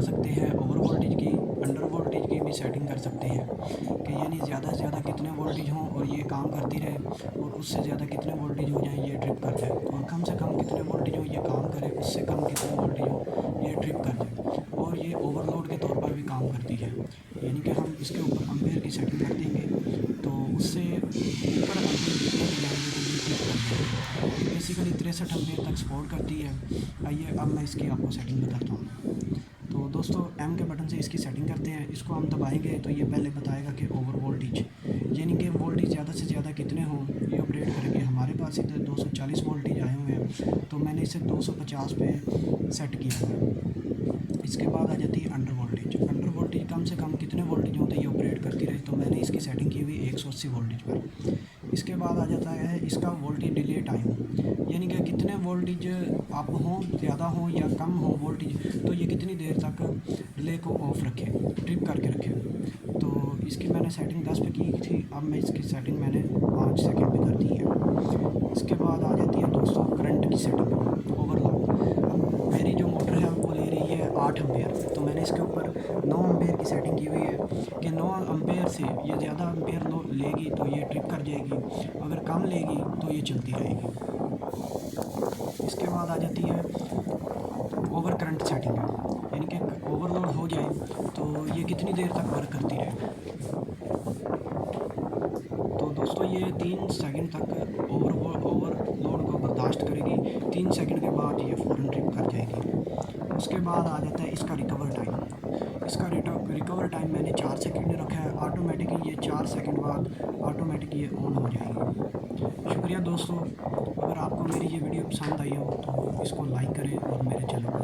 सकते हैं over voltage की, अंडर वोल्टेज की भी सेटिंग कर सकते हैं कि यानी ज़्यादा से ज़्यादा कितने वोल्टेज हों और ये काम करती रहे, और उससे ज़्यादा कितने वोल्टेज हो जाएँ ये ट्रिप कर जाए, और कम से कम कितने वोल्टेज हो ये काम करे, उससे कम कितने वोल्टेज हो ये ट्रिप कर जाए। और ये ओवरलोड के तौर पर भी काम करती है, यानी कि हम इसके ऊपर अम्पेयर की सेटिंग कर देंगे तो उससे ऊपर अम्पेयर जितने भी जाएंगे तो ये ट्रिप कर जाएगी। ये बेसिकली 63 अम्पेयर तक सपोर्ट करती है। आइए अब मैं इसकी आपको सेटिंग बताता हूँ। तो दोस्तों एम के बटन से इसकी सेटिंग करते हैं, इसको हम दबाएंगे तो ये पहले बताएगा कि ओवर वोल्टेज, यानी कि वोल्टेज ज़्यादा से ज़्यादा कितने हों ये ऑपरेट करेंगे। हमारे पास इधर 240 वोल्टेज आए हुए हैं तो मैंने इसे 250 पे सेट किया है। इसके बाद आ जाती है अंडर वोल्टेज। अंडर वोल्टेज कम से कम कितने वोल्टेज होते हैं ये ऑपरेट करती रहे, तो मैंने इसकी सेटिंग की हुई 180 वोल्टेज पर। इसके बाद आ जाता है इसका वोल्टेज डिले टाइम, यानी कि कितने वोल्टेज अप हों, ज़्यादा हों या कम हो वोल्टेज, तो ये कितनी देर तक रिले को ऑफ रखे, ट्रिप करके रखे। तो इसकी मैंने सेटिंग 10 पे की थी, अब मैं इसकी सेटिंग मैंने 5 सेकंड पे कर दी है। इसके बाद आ जाती है दोस्तों करंट की सेटिंग, ओवरलोड। अब मेरी जो मोटर है वो ले रही है 8 अम्पेयर, तो मैंने इसके ऊपर 9 अम्पेयर की सेटिंग की हुई है कि 9 अम्पेयर से ये ज़्यादा अम्पेयर लेगी तो ये ट्रिप कर जाएगी, अगर कम लेगी तो ये चलती रहेगी। इसके बाद आ जाती है ओवर करंट सेटिंग, यानी कि ओवरलोड हो जाए तो ये कितनी देर तक वर्क करती है। तो दोस्तों ये 3 सेकंड तक ओवरलोड को बर्दाश्त करेगी, 3 सेकंड के बाद ये फ़ौरन ट्रिप कर जाएगी। उसके बाद आ जाता है इसका रिकवर टाइम। इसका रिकवर टाइम मैंने 4 सेकंड रखा है, ऑटोमेटिकली ये 4 सेकंड बाद ऑटोमेटिक ये ऑन हो जाएगी। शुक्रिया दोस्तों, अगर आपको मेरी ये वीडियो पसंद आई हो तो इसको लाइक करें और मेरे चैनल को